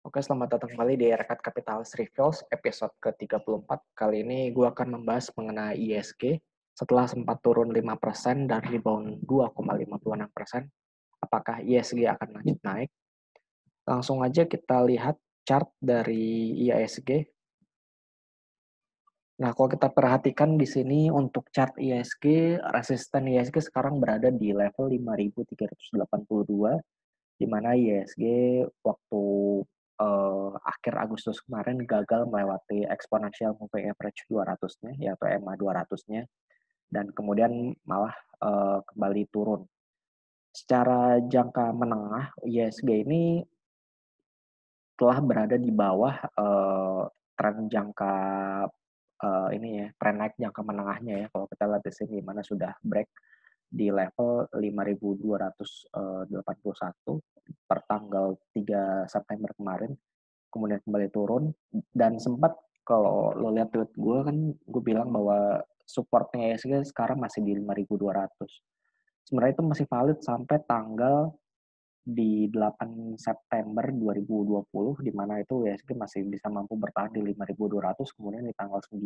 Oke, selamat datang kembali di Rekat Kapitalis Reviews episode ke-34. Kali ini gue akan membahas mengenai ISG. Setelah sempat turun 5% dan rebound 2,56%, apakah ISG akan lanjut naik? Langsung aja kita lihat chart dari ISG. Nah, kalau kita perhatikan di sini untuk chart ISG, resisten ISG sekarang berada di level 5.382, di mana ISG waktu akhir Agustus kemarin gagal melewati exponential moving average 200-nya, yaitu EMA 200-nya, dan kemudian malah kembali turun. Secara jangka menengah, ISG ini telah berada di bawah tren jangka ini ya, tren naik jangka menengahnya ya. Kalau kita lihat di sini, di mana sudah break di level 5.281 per tanggal 3 September kemarin, kemudian kembali turun, dan sempat kalau lo lihat tweet gue kan, gue bilang bahwa supportnya ISG sekarang masih di 5.200. Sebenarnya itu masih valid sampai tanggal di 8 September 2020, di mana itu ISG masih bisa mampu bertahan di 5.200, kemudian di tanggal 9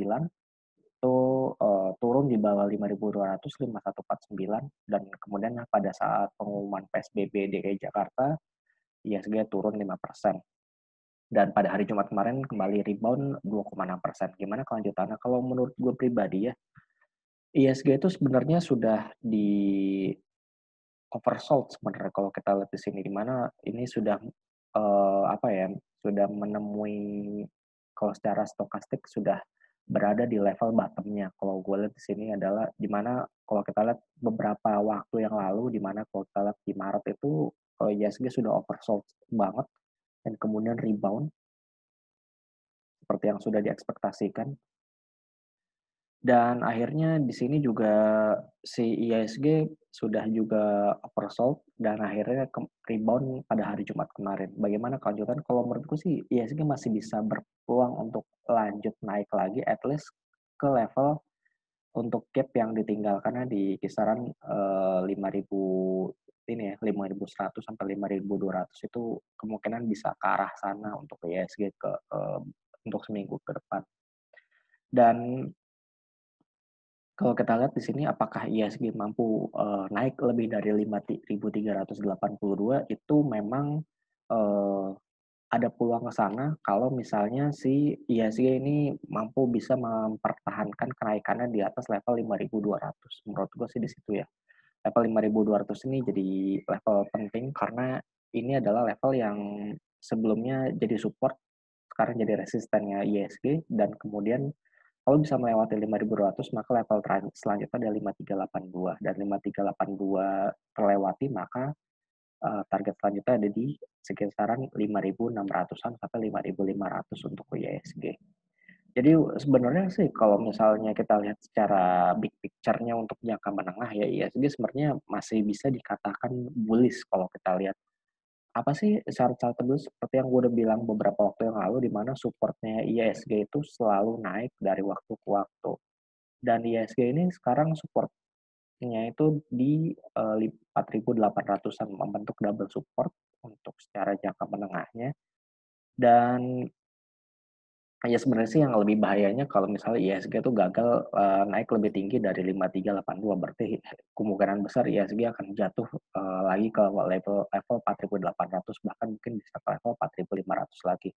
itu turun di bawah 5.200, 5.149, dan kemudian pada saat pengumuman PSBB DKI Jakarta, ISG turun 5%. Dan pada hari Jumat kemarin kembali rebound 2,6%. Gimana kelanjutannya? Kalau menurut gue pribadi ya, ISG itu sebenarnya sudah di oversold sebenarnya kalau kita lihat di sini, di mana ini sudah apa ya, sudah menemui, kalau secara stokastik sudah berada di level bottom-nya. Kalau gue lihat di sini adalah di mana kalau kita lihat beberapa waktu yang lalu, di mana kalau kita lihat di Maret itu ISG sudah oversold banget dan kemudian rebound seperti yang sudah diekspektasikan. Dan akhirnya di sini juga si IISG sudah juga oversold dan akhirnya rebound pada hari Jumat kemarin. Bagaimana kelanjutan? Kalau menurutku sih IISG masih bisa berpeluang untuk lanjut naik lagi, at least ke level untuk gap yang ditinggalkannya di kisaran 5.000 ini ya, 5.100 sampai 5.200 itu kemungkinan bisa ke arah sana untuk IISG untuk seminggu ke depan. Dan kalau kita lihat di sini apakah ISG mampu naik lebih dari 5.382, itu memang eh, ada peluang ke sana kalau misalnya si ISG ini mampu bisa mempertahankan kenaikannya di atas level 5.200. Menurut gue sih di situ ya. Level 5.200 ini jadi level penting karena ini adalah level yang sebelumnya jadi support, sekarang jadi resistennya ISG, dan kemudian kalau bisa melewati 5.200, maka level selanjutnya adalah 5.382, dan 5.382 terlewati, maka target selanjutnya ada di sekitaran 5.600-an sampai 5.500 untuk IISG. Jadi sebenarnya sih kalau misalnya kita lihat secara big picture-nya untuk jangka menengah ya, IISG sebenarnya masih bisa dikatakan bullish kalau kita lihat. Apa sih syarat-syarat tersebut, seperti yang gue udah bilang beberapa waktu yang lalu, di mana supportnya IISG itu selalu naik dari waktu ke waktu. Dan IISG ini sekarang supportnya itu di 4.800-an, membentuk double support untuk secara jangka menengahnya. Dan ya sebenarnya sih yang lebih bahayanya kalau misalnya IISG itu gagal naik lebih tinggi dari 5.382, berarti kemungkinan besar IISG akan jatuh lagi ke level level 4.800, bahkan mungkin bisa ke level 4.500 lagi.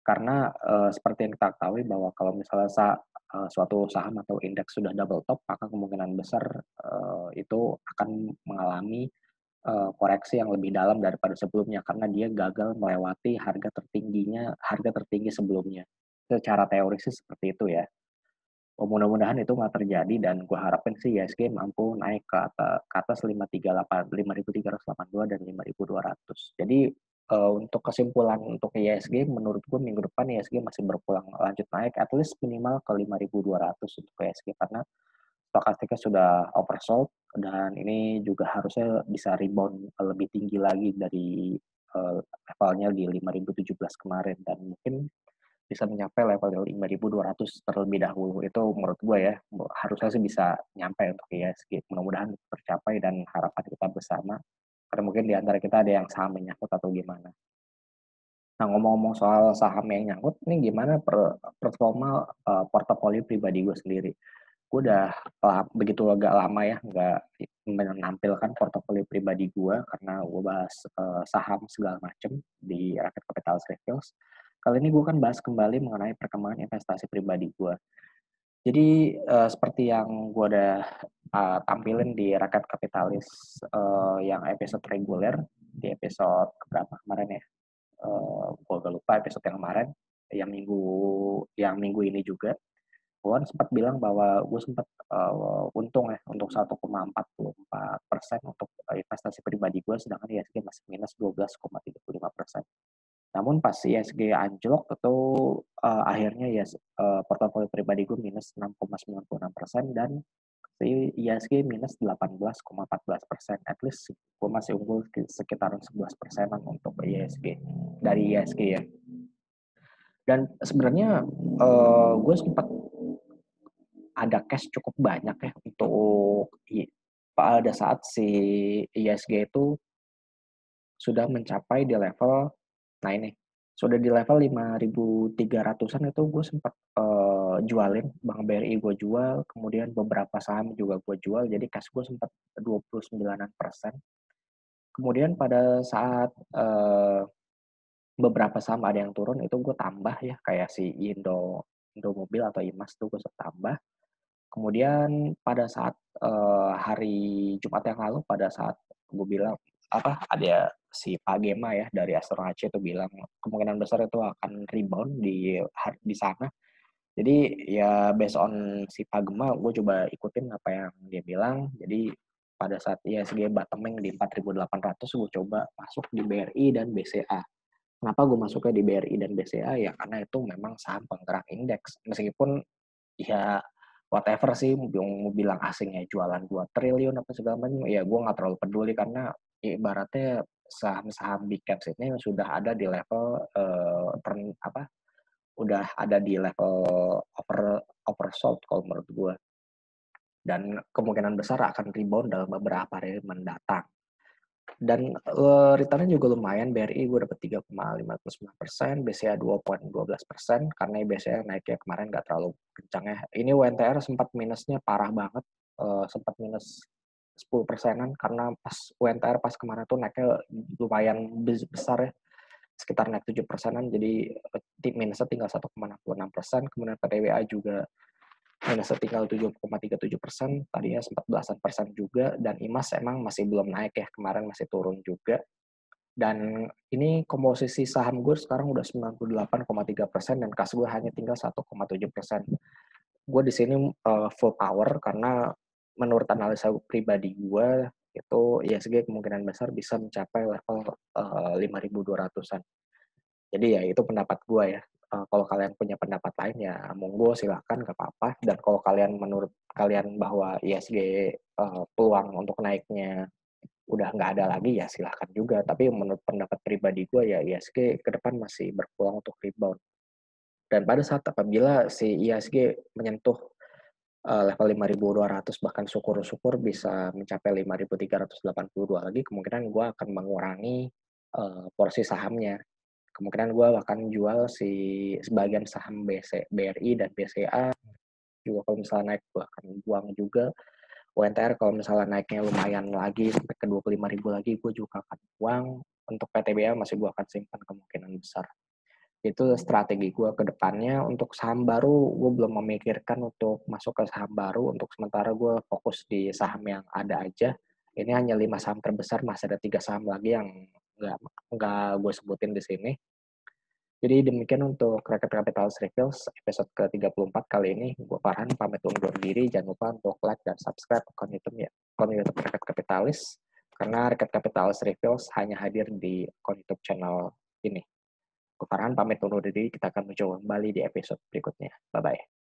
Karena seperti yang kita ketahui bahwa kalau misalnya suatu saham atau indeks sudah double top, maka kemungkinan besar itu akan mengalami koreksi yang lebih dalam daripada sebelumnya karena dia gagal melewati harga tertinggi sebelumnya. Secara teori sih seperti itu ya. Mudah-mudahan itu nggak terjadi, dan gue harapin sih ISG mampu naik ke atas 5.382 dan 5.200. Jadi untuk kesimpulan untuk ISG, menurut gue minggu depan ISG masih berpulang lanjut naik, at least minimal ke 5.200 untuk ISG, karena stokastiknya sudah oversold, dan ini juga harusnya bisa rebound lebih tinggi lagi dari levelnya di 5.017 kemarin, dan mungkin bisa mencapai level 5.200 terlebih dahulu. Itu menurut gue ya, harusnya sih bisa nyampe untuk ISG. Mudah-mudahan tercapai dan harapan kita bersama. Karena mungkin di antara kita ada yang saham menyangkut atau gimana. Nah, ngomong-ngomong soal saham yang nyangkut, nih gimana performa portofolio pribadi gue sendiri. Gue udah begitu agak lama ya nggak menampilkan portofolio pribadi gue karena gue bahas saham segala macem di Rakyat Kapitalis Reviews. Kali ini gue kan bahas kembali mengenai perkembangan investasi pribadi gue. Jadi seperti yang gue udah tampilin di Rakyat Kapitalis yang episode reguler di episode berapa kemarin ya? Gue agak lupa episode yang kemarin, yang minggu ini juga. Gue kan sempat bilang bahwa gue sempat untung ya untuk 1,44% untuk investasi pribadi gue, sedangkan ISG masih minus 12,35%. Namun pas ISG anjlok itu akhirnya ya portofolio pribadi gue minus 6,96% dan si ISG minus 18,14%. At least gue masih unggul sekitaran 11%-an untuk ISG dari ISG ya. Dan sebenarnya gue sempat ada cash cukup banyak ya untuk pada saat si ISG itu sudah mencapai di level, nah ini, sudah di level 5.300-an itu gue sempat jualin, Bank BRI gue jual, kemudian beberapa saham juga gue jual, jadi cash gue sempat 29%. Kemudian pada saat beberapa saham ada yang turun, itu gue tambah ya, kayak si Indomobil atau IMAS tuh gue tambah. Kemudian pada saat hari Jumat yang lalu, pada saat gue bilang ada si Pak Gema ya dari Astro Aceh itu bilang kemungkinan besar itu akan rebound di sana. Jadi ya based on si Pak Gema, gue coba ikutin apa yang dia bilang. Jadi pada saat ISG bottoming di 4.800, gue coba masuk di BRI dan BCA. Kenapa gue masuknya di BRI dan BCA? Ya karena itu memang saham penggerak indeks. Meskipun ya whatever sih, mau bilang asingnya jualan 2 triliun apa segala macam, ya gue nggak terlalu peduli karena ibaratnya saham-saham big caps ini sudah ada di level udah ada di level oversold kalau menurut gue, dan kemungkinan besar akan rebound dalam beberapa hari mendatang. Dan returnnya juga lumayan, BRI gue dapet 3,59%, BCA 2,12%, karena BCA naiknya kemarin nggak terlalu kencang ya. Ini UNTR sempat minusnya parah banget, sempat minus 10%-an, karena pas UNTR pas kemarin tuh naiknya lumayan besar ya, sekitar naik 7%-an, jadi minusnya tinggal 1,66%, kemudian PTWA juga minusnya tinggal 7,37%, tadinya sempat belasan persen juga, dan IMAS emang masih belum naik ya, kemarin masih turun juga. Dan ini komposisi saham gue sekarang udah 98,3% dan kas gue hanya tinggal 1,7%. Gue di sini full power karena menurut analisa pribadi gue itu ISG kemungkinan besar bisa mencapai level 5.200-an. Jadi ya itu pendapat gue ya. Kalau kalian punya pendapat lain ya monggo silakan, gak apa-apa. Dan kalau menurut kalian bahwa ISG peluang untuk naiknya udah nggak ada lagi ya silahkan juga. Tapi menurut pendapat pribadi gue ya ISG ke depan masih berpeluang untuk rebound. Dan pada saat apabila si ISG menyentuh level 5.200, bahkan syukur-syukur bisa mencapai 5.382 lagi, kemungkinan gue akan mengurangi porsi sahamnya. Kemungkinan gue akan jual sebagian saham BRI dan BCA juga. Kalau misalnya naik gue akan buang juga. UNTR kalau misalnya naiknya lumayan lagi sampai ke 25.000 lagi, gue juga akan buang. Untuk PTBA masih gue akan simpan kemungkinan besar. Itu strategi gue ke depannya. Untuk saham baru gue belum memikirkan untuk masuk ke saham baru. Untuk sementara gue fokus di saham yang ada aja. Ini hanya 5 saham terbesar, masih ada 3 saham lagi yang nggak gue sebutin di sini. Jadi demikian untuk Rakyat Kapitalis Reviews episode ke-34 kali ini. Gue Farhan pamit undur diri. Jangan lupa untuk like dan subscribe akun YouTube Rakyat Kapitalis. Karena Rakyat Kapitalis Reviews hanya hadir di akun YouTube channel ini. Gue Farhan pamit undur diri. Kita akan mencoba kembali di episode berikutnya. Bye-bye.